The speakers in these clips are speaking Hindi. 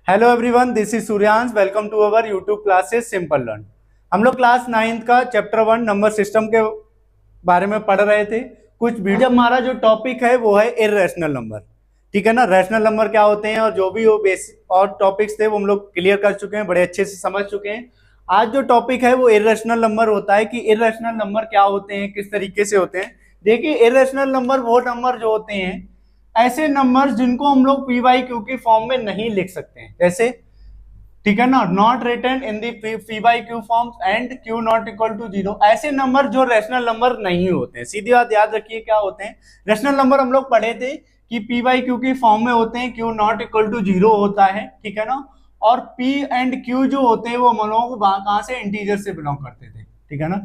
Hello everyone, this is Suryansh. Welcome to our YouTube classes Simple Learn. हम लोग क्लास 9th का चैप्टर 1 नंबर सिस्टम के बारे में पढ़ रहे थे कुछ वीडियो। हमारा जो टॉपिक है वो है इर्रेशनल नंबर, ठीक है ना। रैशनल नंबर क्या होते हैं और जो भी वो बेसिक और टॉपिक्स थे वो हम लोग क्लियर कर चुके हैं, बड़े अच्छे से समझ चुके हैं। आज जो टॉपिक है वो इर्रेशनल नंबर होता है कि इर्रेशनल नंबर क्या होते हैं, किस तरीके से होते हैं। देखिए, इर्रेशनल नंबर वो नंबर जो होते हैं, ऐसे नंबर्स जिनको हम लोग पी वाई क्यू की फॉर्म में नहीं लिख सकते हैं, जैसे, ठीक है ना, not written in the p by q form and q not equal to 0। ऐसे नंबर जो रैशनल नंबर नहीं होते हैं। सीधी बात याद रखिए, क्या होते हैं रैशनल नंबर। हम लोग पढ़े थे कि पी बाई क्यू की फॉर्म में होते हैं, क्यू नॉट इक्वल टू 0 होता है, ठीक है ना। और पी एंड क्यू जो होते हैं वो हम लोग कहां से, इंटीजर से बिलोंग करते थे, ठीक है ना।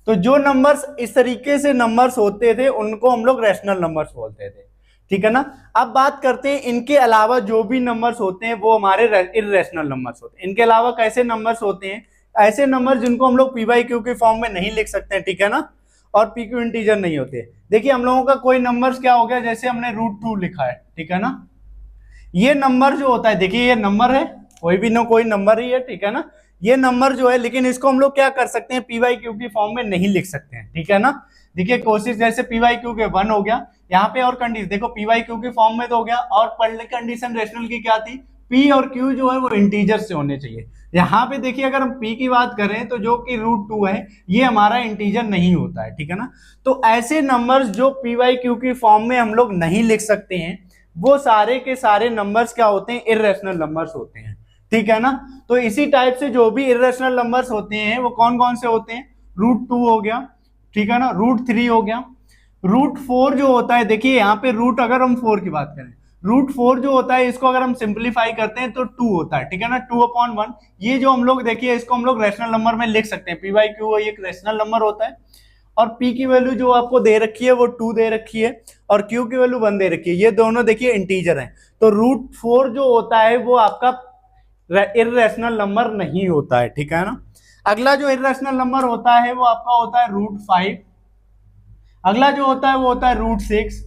तो जो नंबर्स इस तरीके से नंबर्स होते थे उनको हम लोग रैशनल नंबर्स बोलते थे, ठीक है ना। अब बात करते हैं इनके अलावा जो भी नंबर्स होते हैं वो हमारे इर्रेशनल नंबर्स होते हैं। इनके अलावा कैसे नंबर्स होते हैं, ऐसे नंबर जिनको हम लोग पी बाई क्यू के फॉर्म में नहीं लिख सकते हैं, ठीक है ना। और पी क्यू इंटीजर नहीं होते। देखिए, हम लोगों का कोई नंबर्स क्या हो गया, जैसे हमने √2 लिखा है, ठीक है ना। ये नंबर जो होता है, देखिए ये नंबर है, कोई भी कोई नंबर ही है, ठीक है ना। ये नंबर जो है, लेकिन इसको हम लोग क्या कर सकते हैं, पी वाई क्यू की फॉर्म में नहीं लिख सकते हैं, ठीक है ना। देखिए कोशिश, जैसे पी वाई क्यू के 1 हो गया, यहाँ पे और कंडीशन देखो, पी वाई क्यू की फॉर्म में तो हो गया, और पहले कंडीशन रेशनल की क्या थी, पी और क्यू जो है वो इंटीजर से होने चाहिए। यहाँ पे देखिए, अगर हम पी की बात करें तो जो कि √2 है, ये हमारा इंटीजर नहीं होता है, ठीक है ना। तो ऐसे नंबर्स जो पी वाई क्यू की फॉर्म में हम लोग नहीं लिख सकते हैं, वो सारे के सारे नंबर्स क्या होते हैं, इर्रेशनल नंबर्स होते हैं, ठीक है ना। तो इसी टाइप से जो भी इर्रेशनल नंबर्स होते हैं वो कौन कौन से होते हैं, √2 हो गया, ठीक है ना, √3 हो गया, √4 जो होता है, देखिए यहाँ पे रूट, अगर हम 4 की बात करें, √4 जो होता है इसको अगर हम सिंप्लीफाई करते हैं तो 2 होता है, ठीक है ना, 2/1। ये जो हम लोग देखिए, इसको हम लोग रैशनल नंबर में लिख सकते हैं, पी बाई क्यू एक रैशनल नंबर होता है। और p की वैल्यू जो आपको दे रखी है वो 2 दे रखी है, और q की वैल्यू 1 दे रखी है। ये दोनों देखिए इंटीजर हैं। तो √4 जो होता है वो आपका इर्रेशनल नंबर नहीं होता है, ठीक है ना। अगला जो इर्रेशनल नंबर होता है वो आपका होता है √5। अगला जो होता है वो होता है √6,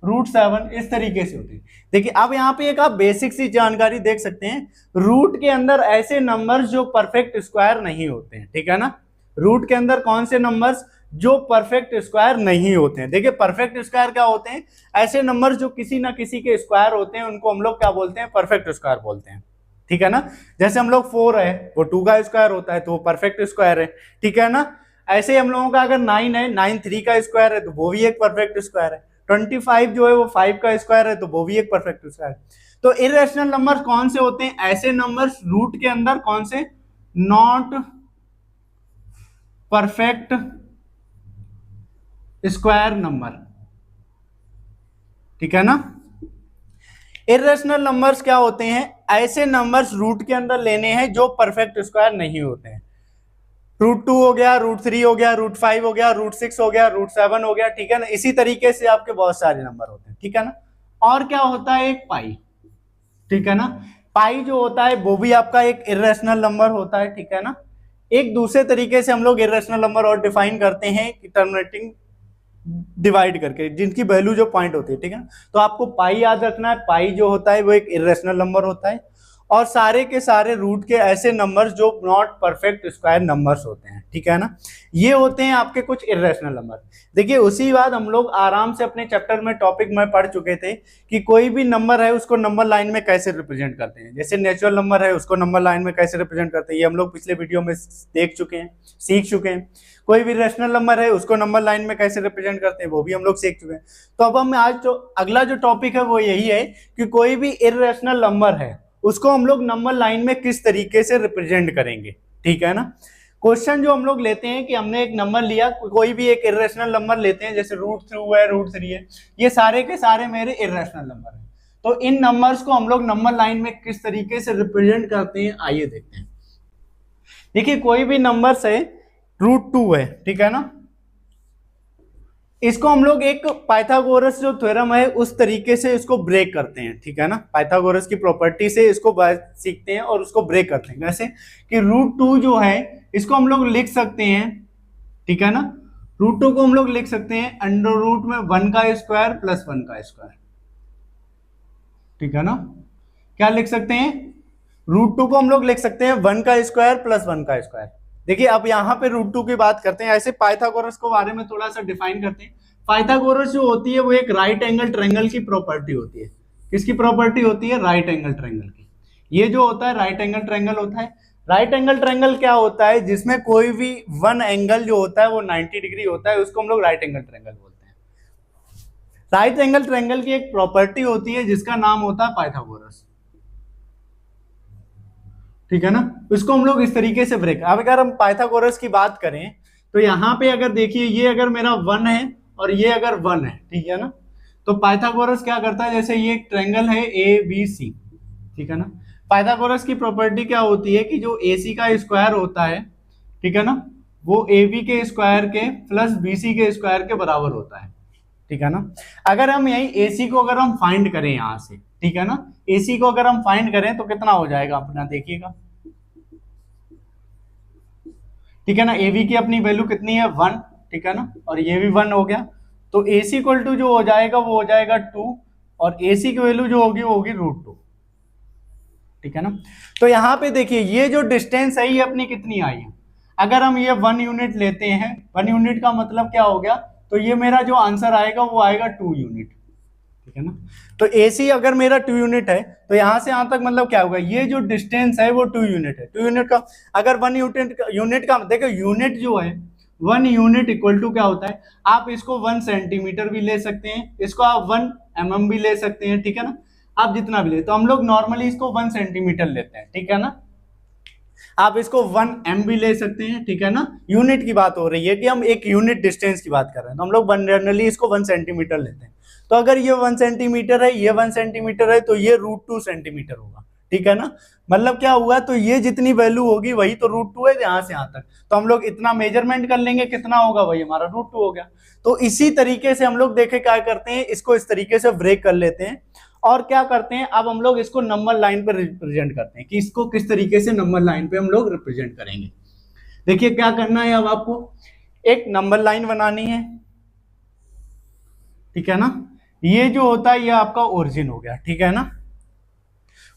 √7, इस तरीके से होती है। देखिए, अब यहाँ पे एक आप बेसिक सी जानकारी देख सकते हैं, रूट के अंदर ऐसे नंबर्स जो परफेक्ट स्क्वायर नहीं होते हैं, ठीक है ना। रूट के अंदर कौन से नंबर्स जो परफेक्ट स्क्वायर नहीं होते हैं। देखिए, परफेक्ट स्क्वायर क्या होते हैं, ऐसे नंबर्स जो किसी ना किसी के स्क्वायर होते हैं, उनको हम लोग क्या बोलते हैं, परफेक्ट स्क्वायर बोलते हैं, ठीक है ना। जैसे हम लोग 4 है, वो 2 का स्क्वायर होता है तो वो परफेक्ट स्क्वायर है, ठीक है ना। ऐसे ही हम लोगों का अगर 9 है, 9 3 का स्क्वायर है तो वो भी एक परफेक्ट स्क्वायर है। 25 जो है वो 5 का स्क्वायर है तो वो भी एक परफेक्ट स्क्वायर है। तो इर्रेशनल नंबर्स कौन से होते हैं, ऐसे नंबर्स रूट के अंदर कौन से, नॉट परफेक्ट स्क्वायर नंबर, ठीक है ना। इर्रेशनल नंबर्स क्या होते हैं, ऐसे नंबर्स रूट के अंदर लेने हैं जो परफेक्ट स्क्वायर नहीं होते हैं। √2 हो गया, √3 हो गया, √5 हो गया, √6 हो गया, √7 हो गया, ठीक है ना। इसी तरीके से आपके बहुत सारे नंबर होते हैं, ठीक है ना। और क्या होता है, एक पाई, ठीक है ना। पाई जो होता है वो भी आपका एक इर्रेशनल नंबर होता है, ठीक है ना। एक दूसरे तरीके से हम लोग इर्रेशनल नंबर और डिफाइन करते हैं कि टर्मिनेटिंग डिवाइड करके, जिनकी वैल्यू जो पॉइंट होती है, ठीक है ना। तो आपको पाई याद रखना है, पाई जो होता है वो एक इर्रेशनल नंबर होता है। और सारे के सारे रूट के ऐसे नंबर्स जो नॉट परफेक्ट स्क्वायर नंबर्स होते हैं, ठीक है ना। ये होते हैं आपके कुछ इर्रेशनल नंबर। देखिए, उसी बाद हम लोग आराम से अपने चैप्टर में टॉपिक में पढ़ चुके थे कि कोई भी नंबर है उसको नंबर लाइन में कैसे रिप्रेजेंट करते हैं। जैसे नेचुरल नंबर है उसको नंबर लाइन में कैसे रिप्रेजेंट करते हैं, ये हम लोग पिछले वीडियो में देख चुके हैं, सीख चुके हैं। कोई भी रैशनल नंबर है उसको नंबर लाइन में कैसे रिप्रेजेंट करते हैं वो भी हम लोग सीख चुके हैं। तो अब हम आज, तो अगला जो टॉपिक है वो यही है कि कोई भी इर्रेशनल नंबर है उसको हम लोग नंबर लाइन में किस तरीके से रिप्रेजेंट करेंगे, ठीक है ना। क्वेश्चन जो हम लोग लेते हैं कि हमने एक नंबर लिया, कोई भी एक इर्रेशनल नंबर लेते हैं, जैसे √2 है, √3 है, ये सारे के सारे मेरे इर्रेशनल नंबर हैं। तो इन नंबर्स को हम लोग नंबर लाइन में किस तरीके से रिप्रेजेंट करते हैं, आइए देखते हैं। देखिए, कोई भी नंबर से √2 है, ठीक है ना, इसको हम लोग एक पाइथागोरस जो थ्योरम है उस तरीके से इसको ब्रेक करते हैं, ठीक है ना। पाइथागोरस की प्रॉपर्टी से इसको सीखते हैं और उसको ब्रेक करते हैं। कैसे कि √2 जो है इसको हम लोग लिख सकते हैं, ठीक है ना। √2 को हम लोग लिख सकते हैं अंडर रूट में 1 का स्क्वायर +1 का स्क्वायर, ठीक है ना। क्या लिख सकते हैं, √2 को हम लोग लिख सकते हैं 1 का स्क्वायर प्लस 1 का स्क्वायर। देखिए अब यहाँ पे √2 की बात करते हैं, ऐसे पाइथागोरस को बारे में थोड़ा सा डिफाइन करते हैं। पाइथागोरस जो होती है वो एक राइट एंगल ट्रायंगल की प्रॉपर्टी होती है। किसकी प्रॉपर्टी होती है? राइट एंगल ट्रायंगल की। ये जो होता है राइट एंगल ट्रायंगल होता है। राइट एंगल ट्रायंगल क्या होता है? जिसमें कोई भी वन एंगल जो होता है वो 90 डिग्री होता है, उसको हम लोग राइट एंगल ट्रायंगल बोलते हैं। राइट एंगल ट्रायंगल की एक प्रॉपर्टी होती है जिसका नाम होता है पाइथागोरस। ठीक है ना? इसको हम लोग इस तरीके से ब्रेक, अब अगर हम पाइथागोरस की बात करें तो यहाँ पे अगर देखिए ये अगर मेरा 1 है और ये अगर 1 है, ठीक है ना, तो पाइथागोरस क्या करता है, जैसे ये एक ट्रायंगल है ABC, ठीक है ना, पाइथागोरस की प्रॉपर्टी क्या होती है कि जो AC का स्क्वायर होता है, ठीक है ना, वो AB के स्क्वायर के प्लस BC के स्क्वायर के बराबर होता है। ठीक है ना? अगर हम यही AC को अगर हम फाइंड करें यहां से, ठीक है ना, AC को अगर हम फाइंड करें तो कितना हो जाएगा अपना, देखिएगा, ठीक है ना, AB की अपनी वैल्यू कितनी है? 1, ठीक है ना, और ये भी 1 हो गया, तो AC इक्वल टू जो हो जाएगा वो हो जाएगा 2, और AC की वैल्यू जो होगी वो होगी √2, ठीक है ना। तो यहाँ पे देखिए ये जो डिस्टेंस है ये अपनी कितनी आई है, अगर हम ये 1 यूनिट लेते हैं, 1 यूनिट का मतलब क्या हो गया, तो ये मेरा जो आंसर आएगा वो आएगा 2 यूनिट, ठीक है ना। तो AC अगर मेरा 2 यूनिट है तो यहां से यहां तक मतलब क्या होगा, ये जो डिस्टेंस है वो 2 यूनिट है। 2 यूनिट का अगर 1 यूनिट का देखो, यूनिट जो है 1 यूनिट इक्वल टू क्या होता है, आप इसको 1 सेंटीमीटर भी ले सकते हैं, इसको आप 1 mm भी ले सकते हैं, ठीक है ना, आप जितना भी ले, तो हम लोग नॉर्मली इसको 1 सेंटीमीटर लेते हैं, ठीक है ना, आप इसको 1 m भी ले सकते हैं, ठीक है ना, यूनिट की बात हो रही है कि हम एक यूनिट डिस्टेंस की बात कर रहे हैं, तो हम लोग जनरली इसको 1 सेंटीमीटर लेते हैं। तो अगर ये 1 सेंटीमीटर है, ये 1 सेंटीमीटर है, तो ये √2 सेंटीमीटर होगा, ठीक है ना, मतलब क्या हुआ, तो ये जितनी वैल्यू होगी वही तो √2 है यहां से यहां तक, तो हम लोग इतना मेजरमेंट कर लेंगे, कितना होगा, वही हमारा √2 हो गया। तो इसी तरीके से हम लोग देखे क्या करते हैं, इसको इस तरीके से ब्रेक कर लेते हैं और क्या करते हैं, अब हम लोग इसको नंबर लाइन पर रिप्रेजेंट करते हैं कि इसको किस तरीके से नंबर लाइन पे हम लोग रिप्रेजेंट करेंगे। देखिए क्या करना है, अब आपको एक नंबर लाइन बनानी है, ठीक है ना, ये जो होता है ये आपका ओरिजिन हो गया, ठीक है ना।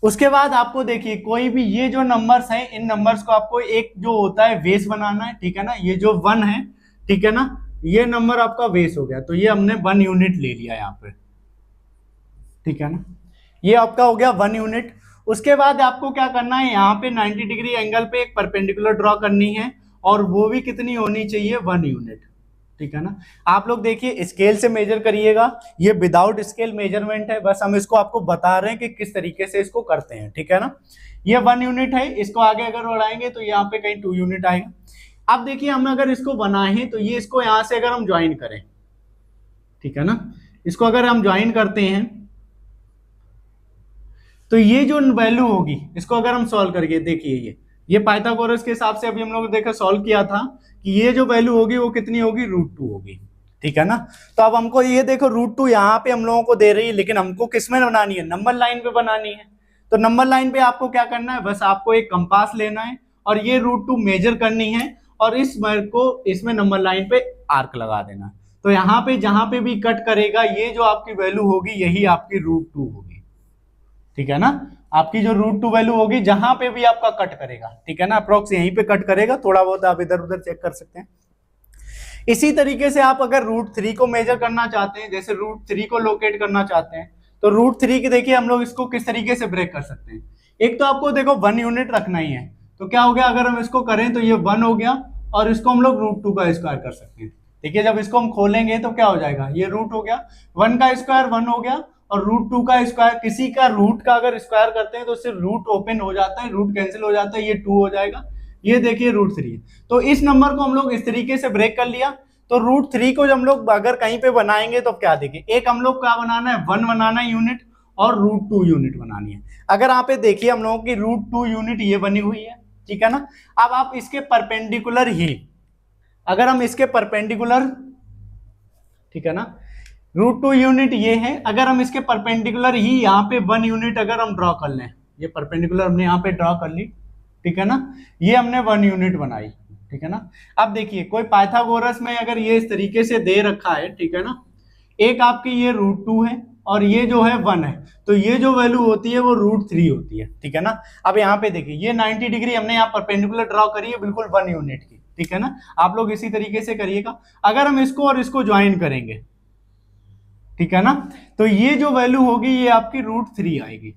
उसके बाद आपको देखिए कोई भी ये जो नंबर्स हैं, इन नंबर्स को आपको एक जो होता है बेस बनाना है, ठीक है ना, ये जो 1 है, ठीक है ना, ये नंबर आपका बेस हो गया, तो ये हमने 1 यूनिट ले लिया यहाँ पे, ठीक है ना, ये आपका हो गया 1 यूनिट। उसके बाद आपको क्या करना है, यहाँ पे 90 डिग्री एंगल पे एक परपेंडिकुलर ड्रॉ करनी है, और वो भी कितनी होनी चाहिए, 1 यूनिट, ठीक है ना। आप लोग देखिए स्केल से मेजर करिएगा, ये विदाउट स्केल मेजरमेंट है, बस हम इसको आपको बता रहे हैं कि किस तरीके से इसको करते हैं, ठीक है ना। ये 1 यूनिट है, इसको आगे अगर बढ़ाएंगे तो यहाँ पे कहीं 2 यूनिट आएगा। अब देखिए हम अगर इसको बनाए तो ये इसको यहाँ से अगर हम ज्वाइन करें, ठीक है ना, इसको अगर हम ज्वाइन करते हैं तो ये जो वैल्यू होगी, इसको अगर हम सॉल्व करके देखिए, ये पाइथागोरस के हिसाब से अभी हम लोग देखा सॉल्व किया था कि ये जो वैल्यू होगी वो कितनी होगी, √2 होगी, ठीक है ना। तो अब हमको ये देखो √2 यहाँ पे हम लोगों को दे रही है, लेकिन हमको किस में बनानी है, नंबर लाइन पे बनानी है। तो नंबर लाइन पे आपको क्या करना है, बस आपको एक कंपास लेना है और ये √2 मेजर करनी है, और इस वर्ग को इसमें नंबर लाइन पे आर्क लगा देना है। तो यहाँ पे जहां पे भी कट करेगा ये जो आपकी वैल्यू होगी यही आपकी √2 होगी, ठीक है ना, आपकी जो √2 वैल्यू होगी जहां पे भी आपका कट करेगा, ठीक है ना, अप्रोक्स यहीं पे कट करेगा, थोड़ा बहुत आप इधर उधर चेक कर सकते हैं। इसी तरीके से आप अगर √3 को मेजर करना चाहते हैं, जैसे √3 को लोकेट करना चाहते हैं, तो √3 की देखिए हम लोग इसको किस तरीके से ब्रेक कर सकते हैं। एक तो आपको देखो 1 यूनिट रखना ही है, तो क्या हो गया, अगर हम इसको करें तो ये 1 हो गया, और इसको हम लोग √2 का स्क्वायर कर सकते हैं। देखिए जब इसको हम खोलेंगे तो क्या हो जाएगा, ये रूट हो गया, 1 का स्क्वायर 1 हो गया, और √2 का स्क्वायर, किसी का रूट का अगर स्क्वायर करते हैं तो सिर्फ रूट ओपन हो जाता है, रूट कैंसिल हो जाता है, ये 2 हो जाएगा, ये देखिए √3। तो इस नंबर को हम लोग इस तरीके से ब्रेक कर लिया। तो √3 को हम लोग अगर कहीं पे बनाएंगे तो क्या देखिए, एक हम लोग क्या बनाना है, 1 बनाना है यूनिट, और √2 यूनिट बनानी है। अगर यहाँ पे देखिए हम लोगों की √2 यूनिट ये बनी हुई है, ठीक है ना। अब आप इसके परपेंडिकुलर ही, अगर हम इसके परपेंडिकुलर, ठीक है ना, √2 यूनिट ये है, अगर हम इसके परपेंडिकुलर ही यहाँ पे 1 यूनिट अगर हम ड्रॉ कर लें, ये परपेंडिकुलर हमने यहाँ पे ड्रॉ कर ली, ठीक है ना, ये हमने 1 यूनिट बनाई, ठीक है ना। अब देखिए कोई पाइथागोरस में अगर ये इस तरीके से दे रखा है, ठीक है ना, एक आपकी ये √2 है और ये जो है 1 है, तो ये जो वैल्यू होती है वो √3 होती है, ठीक है ना। अब यहाँ पे देखिए ये 90 डिग्री हमने यहाँ परपेंडिकुलर ड्रॉ करी है बिल्कुल 1 यूनिट की, ठीक है ना। आप लोग इसी तरीके से करिएगा। अगर हम इसको और इसको ज्वाइन करेंगे, ठीक है ना, तो ये जो वैल्यू होगी ये आपकी √3 आएगी,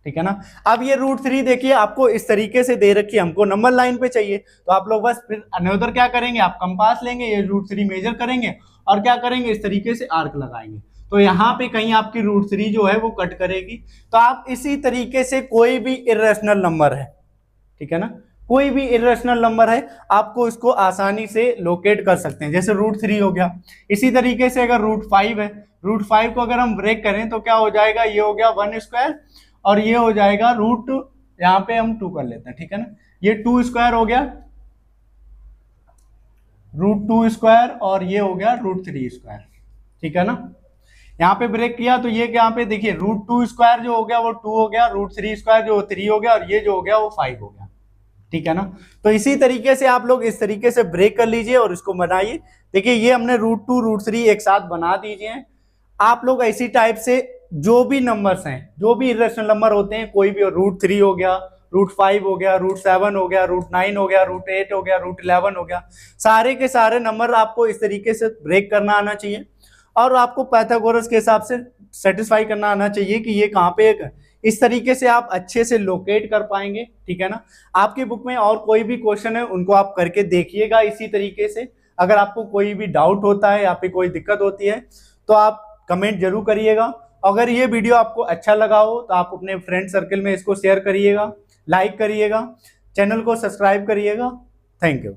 ठीक है ना। अब ये √3 देखिए आपको इस तरीके से दे रखी है, हमको नंबर लाइन पे चाहिए, तो आप लोग बस फिर अनदर क्या करेंगे, आप कंपास लेंगे, ये √3 मेजर करेंगे और क्या करेंगे, इस तरीके से आर्क लगाएंगे, तो यहाँ पे कहीं आपकी √3 जो है वो कट करेगी। तो आप इसी तरीके से कोई भी इर्रेशनल नंबर है, ठीक है ना, कोई भी इर्रेशनल नंबर है आपको इसको आसानी से लोकेट कर सकते हैं। जैसे √3 हो गया, इसी तरीके से अगर √5 है, √5 को अगर हम ब्रेक करें तो क्या हो जाएगा, ये हो गया 1 स्क्वायर और ये हो जाएगा यहाँ पे हम 2 कर लेते हैं, ठीक है ना, ये 2 स्क्वायर हो गया, √2 स्क्वायर और ये हो गया √3 स्क्वायर, ठीक है ना। यहाँ पे ब्रेक किया तो ये यहाँ पे देखिए √2 स्क्वायर जो हो गया वो 2 हो गया, √3 स्क्वायर जो 3 हो गया और ये जो हो गया वो 5 हो गया, ठीक है ना। तो इसी तरीके से आप लोग इस तरीके से ब्रेक कर लीजिए और इसको बनाइए। देखिए ये हमने √2 √3 एक साथ बना दीजिए। आप लोग ऐसी टाइप से जो भी नंबर्स हैं, जो भी इर्रेशनल नंबर होते हैं, कोई भी √3 हो गया, √5 हो गया, √7 हो गया, √9 हो गया, √8 हो गया, √11 हो गया, सारे के सारे नंबर आपको इस तरीके से ब्रेक करना आना चाहिए और आपको पाइथागोरस के हिसाब से सेटिस्फाई करना आना चाहिए कि ये कहाँ पे है। इस तरीके से आप अच्छे से लोकेट कर पाएंगे, ठीक है ना। आपकी बुक में और कोई भी क्वेश्चन है उनको आप करके देखिएगा इसी तरीके से। अगर आपको कोई भी डाउट होता है या फिर कोई दिक्कत होती है तो आप कमेंट जरूर करिएगा। अगर ये वीडियो आपको अच्छा लगा हो तो आप अपने फ्रेंड सर्कल में इसको शेयर करिएगा, लाइक करिएगा, चैनल को सब्सक्राइब करिएगा। Thank you.